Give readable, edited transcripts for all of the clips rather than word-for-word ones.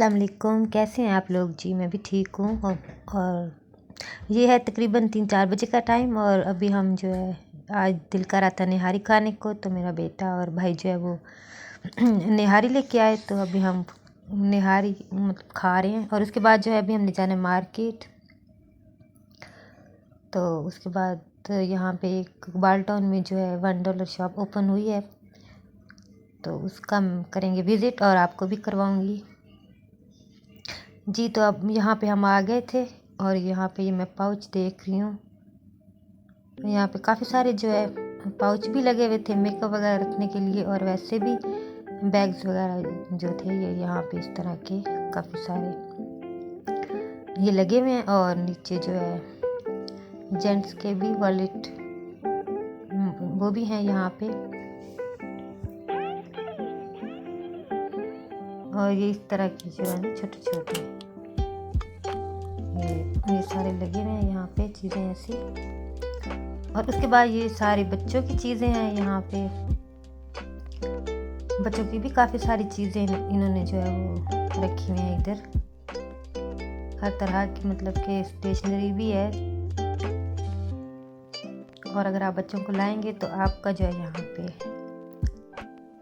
अस्सलाम वालेकुम, कैसे हैं आप लोग जी। मैं भी ठीक हूँ। और ये है तकरीबन 3-4 बजे का टाइम और अभी हम जो है आज दिल कर रहा था निहारी खाने को, तो मेरा बेटा और भाई जो है वो निहारी लेके आए, तो अभी हम निहारी मतलब खा रहे हैं। और उसके बाद जो है अभी हमने जाना है मार्केट। तो उसके बाद यहाँ पे एक बाल टाउन में जो है $1 शॉप ओपन हुई है, तो उसका हम करेंगे विज़िट और आपको भी करवाऊँगी जी। तो अब यहाँ पे हम आ गए थे और यहाँ पे ये मैं पाउच देख रही हूँ। यहाँ पे काफ़ी सारे जो है पाउच भी लगे हुए थे मेकअप वगैरह रखने के लिए, और वैसे भी बैग्स वगैरह जो थे ये यहाँ पे इस तरह के काफ़ी सारे ये लगे हुए हैं। और नीचे जो है जेंट्स के भी वॉलेट वो भी हैं यहाँ पे। और ये इस तरह की जो है ना छोटे छोटे ये सारे लगे हुए हैं यहाँ पे चीज़ें ऐसी। और उसके बाद ये सारी बच्चों की चीज़ें हैं यहाँ पे। बच्चों की भी काफ़ी सारी चीज़ें इन्होंने जो है वो रखी हुई हैं इधर। हर तरह की मतलब कि स्टेशनरी भी है। और अगर आप बच्चों को लाएंगे तो आपका जो है यहाँ पे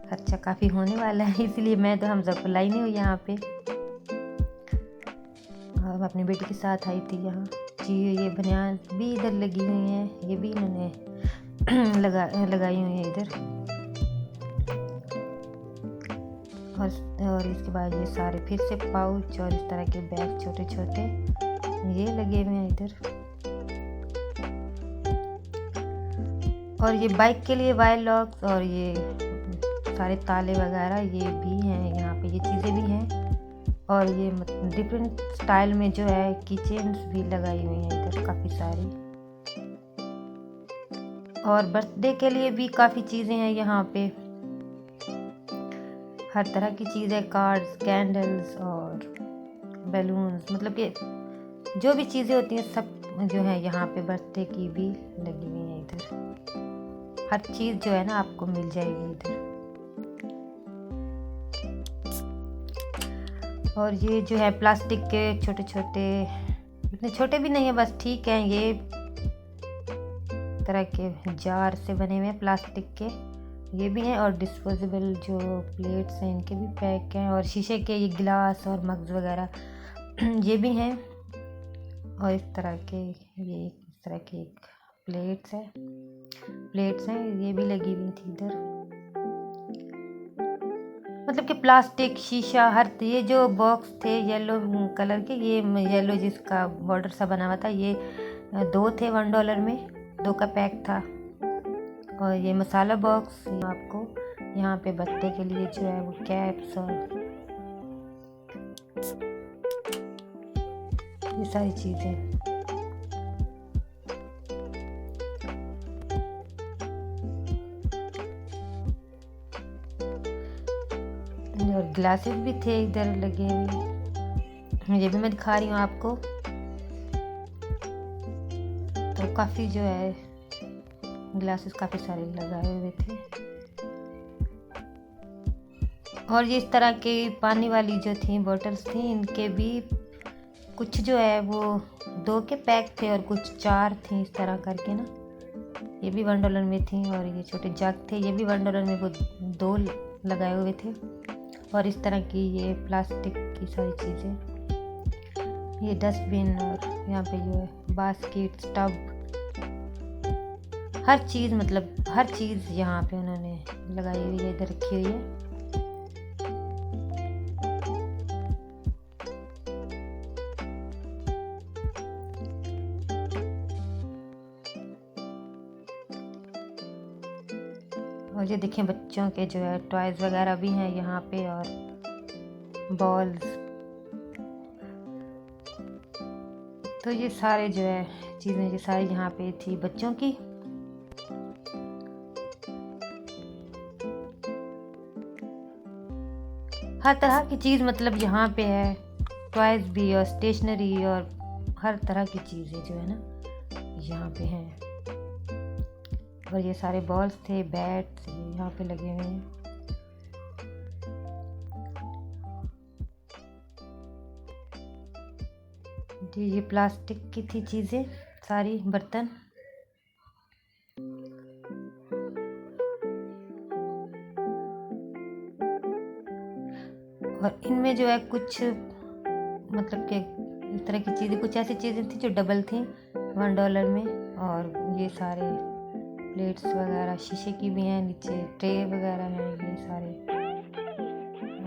खर्चा काफ़ी होने वाला है, इसलिए मैं तो हम सबको लाई नहीं हुई यहाँ पे। और अपनी बेटी के साथ आई थी यहाँ जी। ये बनियान भी इधर लगी हुई हैं, ये भी इन्होंने लगाई हुई है इधर। और इसके बाद ये सारे फिर से पाउच और इस तरह के बैग छोटे छोटे ये लगे हुए हैं इधर। और ये बाइक के लिए वायर लॉक्स और ये सारे ताले वगैरह ये भी हैं यहाँ पे, ये चीज़ें भी हैं। और ये डिफरेंट स्टाइल में जो है कीचेन्स भी लगाई हुई हैं इधर काफ़ी सारी। और बर्थडे के लिए भी काफ़ी चीज़ें हैं यहाँ पे, हर तरह की चीज़ है, कार्ड्स, कैंडल्स और बैलून्स, मतलब कि जो भी चीज़ें होती हैं सब जो है यहाँ पे बर्थडे की भी लगी हुई है इधर। हर चीज़ जो है ना आपको मिल जाएगी इधर। और ये जो है प्लास्टिक के छोटे छोटे, इतने छोटे भी नहीं है बस ठीक है, ये तरह के जार से बने हुए हैं प्लास्टिक के ये भी हैं। और डिस्पोजेबल जो प्लेट्स हैं इनके भी पैक हैं। और शीशे के ये गिलास और मग्स वगैरह ये भी हैं। और इस तरह के प्लेट्स हैं ये भी लगी हुई थी इधर। मतलब कि प्लास्टिक शीशा हर ये जो बॉक्स थे येलो कलर के, ये येलो जिसका बॉर्डर सा बना हुआ था, ये 2 थे $1 में, 2 का पैक था। और ये मसाला बॉक्स आपको यहाँ पे बर्थडे के लिए जो है वो कैप्स और ये सारी चीज़ें। और ग्लासेस भी थे इधर लगे हुए, ये भी मैं दिखा रही हूँ आपको। तो काफ़ी जो है ग्लासेस काफ़ी सारे लगाए हुए थे। और ये इस तरह के पानी वाली जो थी बॉटल्स थी, इनके भी कुछ जो है वो 2 के पैक थे और कुछ 4 थी इस तरह करके ना, ये भी $1 में थी। और ये छोटे जग थे ये भी $1 में, वो 2 लगाए हुए थे। और इस तरह की ये प्लास्टिक की सारी चीज़ें, ये डस्टबिन और यहाँ पे जो है बास्केट, टब, हर चीज़ मतलब हर चीज़ यहाँ पे उन्होंने लगाई हुई है, इधर रखी हुई है। और ये देखें बच्चों के जो है टॉयज़ वगैरह भी हैं यहाँ पे और बॉल्स। तो ये सारे जो है चीज़ें ये सारी यहाँ पे थी बच्चों की। हर तरह की चीज़ मतलब यहाँ पे है, टॉयज़ भी और स्टेशनरी और हर तरह की चीज़ें जो है ना यहाँ पे हैं। और ये सारे बॉल्स थे, बैट्स यहाँ पे लगे हुए हैं। ये प्लास्टिक की थी चीज़ें, सारी बर्तन। और इनमें जो है कुछ मतलब कि इस तरह की चीज़ें, कुछ ऐसी चीज़ें थी जो डबल थी $1 में। और ये सारे प्लेट्स वगैरह शीशे की भी हैं, नीचे ट्रे वगैरह हैं ये सारे,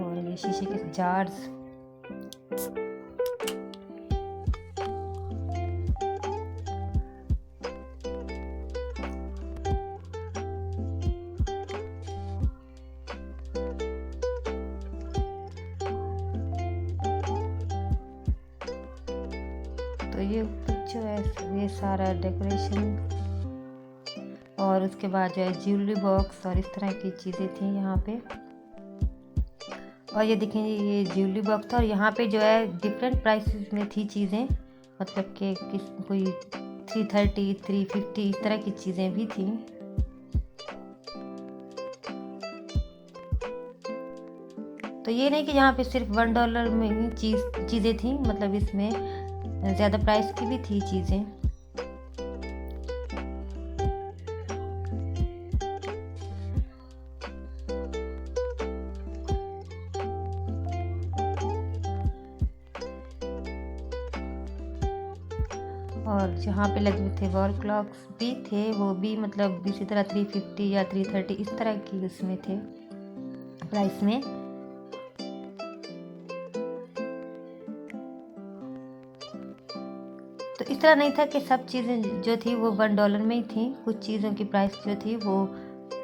और ये शीशे के जार्स। तो ये जो है ये सारा डेकोरेशन, और उसके बाद जो है ज्वेलरी बॉक्स और इस तरह की चीज़ें थी यहाँ पे। और ये देखेंगे ये ज्वेलरी बॉक्स था, और यहाँ पे जो है डिफरेंट प्राइसेस में थी चीज़ें, मतलब कि कोई 330, 350 इस तरह की चीज़ें भी थी। तो ये नहीं कि यहाँ पे सिर्फ $1 में ही चीज़ें थी, मतलब इसमें ज़्यादा प्राइस की भी थी चीज़ें। और जहाँ पे लगे हुए थे वॉल क्लॉक्स भी थे, वो भी मतलब इसी तरह 350 या 330 इस तरह की उसमें थे प्राइस में। तो इस तरह नहीं था कि सब चीज़ें जो थी वो $1 में ही थी, कुछ चीज़ों की प्राइस जो थी वो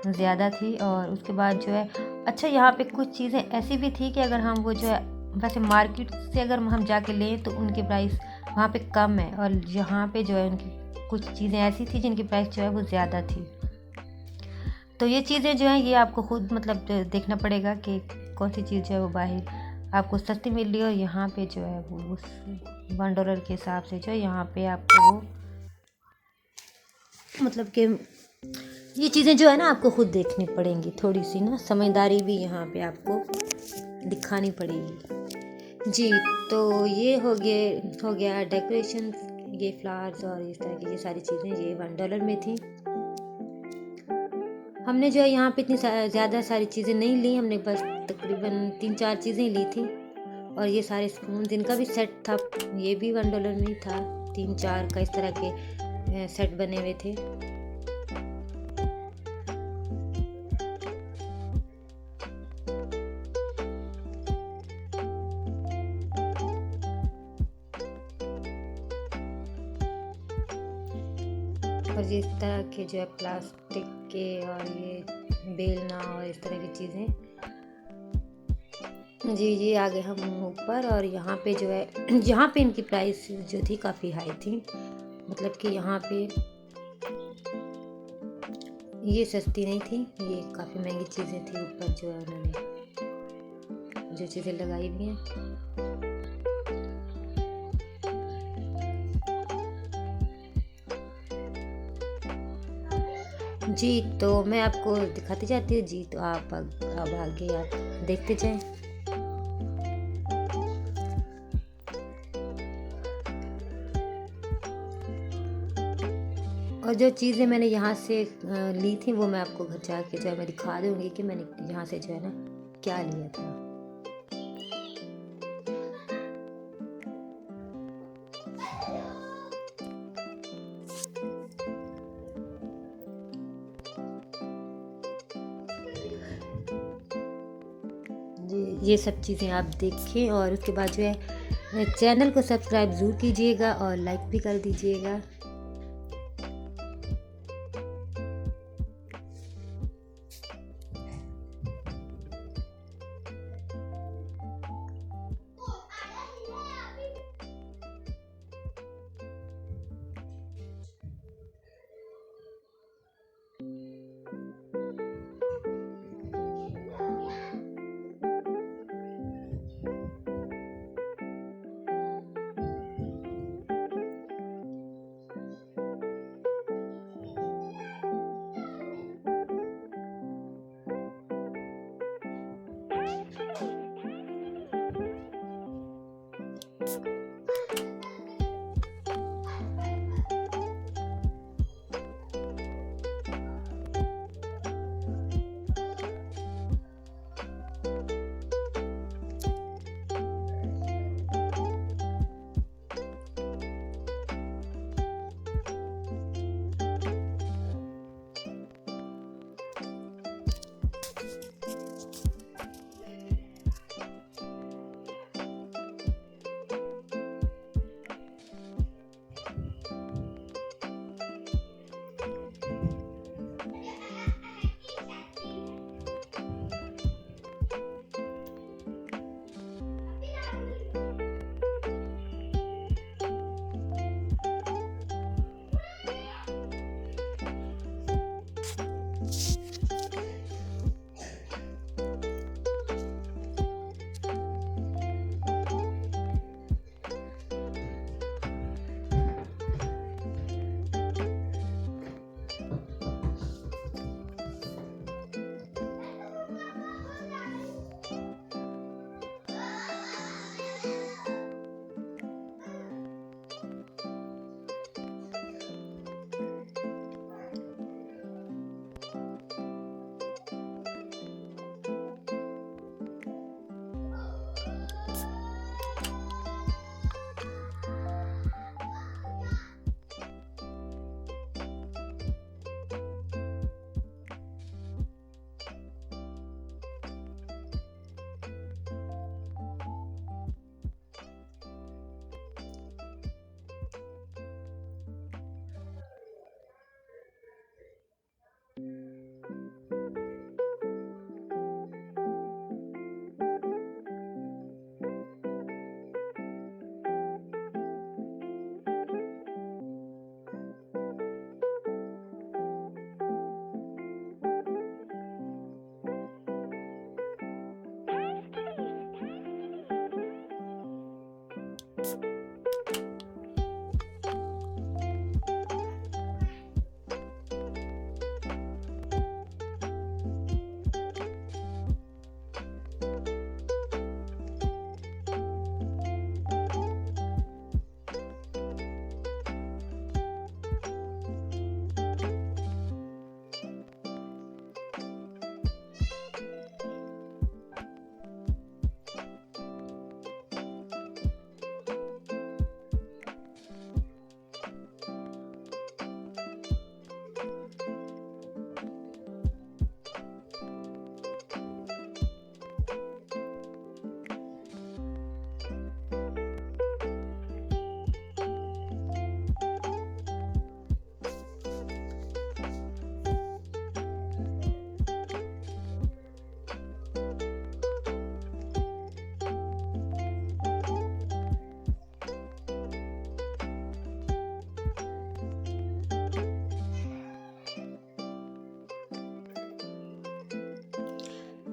ज़्यादा थी। और उसके बाद जो है अच्छा यहाँ पे कुछ चीज़ें ऐसी भी थी कि अगर हम वो जो है वैसे मार्केट से अगर हम जाके लें तो उनकी प्राइस वहाँ पे कम है, और यहाँ पे जो है उनकी कुछ चीज़ें ऐसी थी जिनकी प्राइस जो है वो ज़्यादा थी। तो ये चीज़ें जो हैं ये आपको खुद मतलब देखना पड़ेगा कि कौन सी चीज़ जो है वो बाहर आपको सस्ती मिल रही है, और यहाँ पे जो है वो उस $1 के हिसाब से जो है यहाँ पे आपको वो मतलब कि ये चीज़ें जो है ना आपको खुद देखनी पड़ेंगी, थोड़ी सी ना समझदारी भी यहाँ पे आपको दिखानी पड़ेगी जी। तो ये हो गया डेकोरेशन, ये फ्लावर्स और इस तरह की ये सारी चीज़ें ये $1 में थी। हमने जो है यहाँ पे इतनी ज़्यादा सारी चीज़ें नहीं ली, हमने बस तकरीबन 3-4 चीज़ें ली थी। और ये सारे स्पून जिनका भी सेट था ये भी $1 में ही था, 3-4 का इस तरह के सेट बने हुए थे। और इस तरह के जो है प्लास्टिक के और ये बेलना और इस तरह की चीज़ें। जी आगे हम ऊपर, और यहाँ पे जो है यहाँ पे इनकी प्राइस जो थी काफ़ी हाई थी, मतलब कि यहाँ पे ये सस्ती नहीं थी, ये काफ़ी महंगी चीज़ें थी। ऊपर जो है उन्होंने जो चीज़ें लगाई हुई हैं। जी तो मैं आपको दिखाती जाती हूँ जी, तो आप अब आगे आप देखते जाएं। और जो चीज़ें मैंने यहाँ से ली थी वो मैं आपको घर जाके जो है मैं दिखा दूँगी कि मैंने यहाँ से जो है ना क्या लिया था। ये सब चीज़ें आप देखें, और उसके बाद जो है चैनल को सब्सक्राइब ज़रूर कीजिएगा और लाइक भी कर दीजिएगा।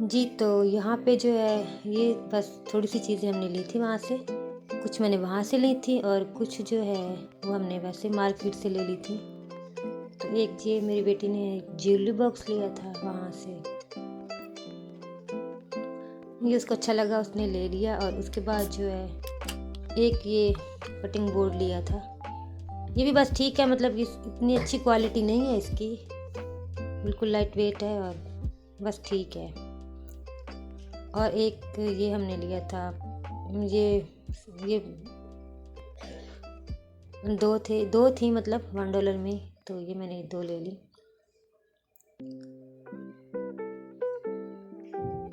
जी, तो यहाँ पे जो है ये बस थोड़ी सी चीज़ें हमने ली थी वहाँ से, कुछ मैंने वहाँ से ली थी और कुछ जो है वो हमने वैसे मार्केट से ले ली थी। तो एक ये मेरी बेटी ने ज्वेलरी बॉक्स लिया था वहाँ से, ये उसको अच्छा लगा, उसने ले लिया। और उसके बाद जो है एक ये कटिंग बोर्ड लिया था, ये भी बस ठीक है, मतलब इतनी अच्छी क्वालिटी नहीं है इसकी, बिल्कुल लाइट वेट है और बस ठीक है। और एक ये हमने लिया था, ये दो थी मतलब $1 में, तो ये मैंने 2 ले ली।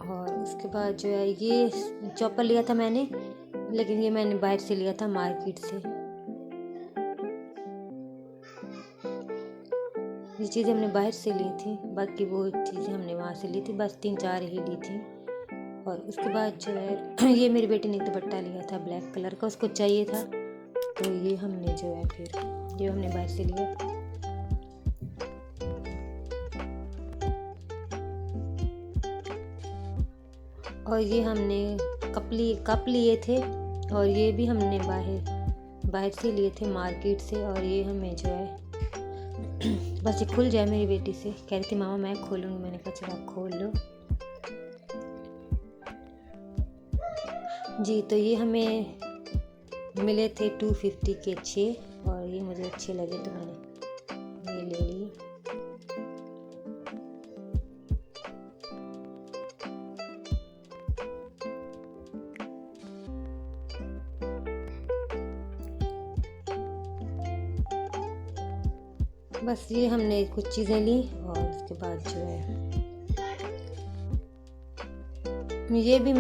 और उसके बाद जो है ये चॉपर लिया था मैंने, लेकिन ये मैंने बाहर से लिया था मार्केट से। ये चीज़ें हमने बाहर से ली थी, बाकी वो चीज़ें हमने वहाँ से ली थी, बस 3-4 ही ली थी। और उसके बाद जो है ये मेरी बेटी ने एक दुपट्टा लिया था ब्लैक कलर का, उसको चाहिए था, तो ये हमने जो है फिर ये हमने बाहर से लिया। और ये हमने कप लिए थे, और ये भी हमने बाहर से लिए थे मार्केट से। और ये हमें जो है बस ये खुल जाए, मेरी बेटी से कह रही थी मामा मैं खोलूँगी, मैंने कहा चलो आप खोल लो। जी, तो ये हमें मिले थे 250 के 6, और ये मुझे अच्छे लगे तो मैंने ये ले लिए। बस ये हमने कुछ चीज़ें ली, और उसके बाद जो है ये भी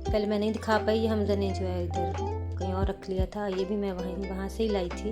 पहले मैं नहीं दिखा पाई, ये हमजा ने जो है इधर कहीं और रख लिया था, ये भी मैं वहाँ से ही लाई थी।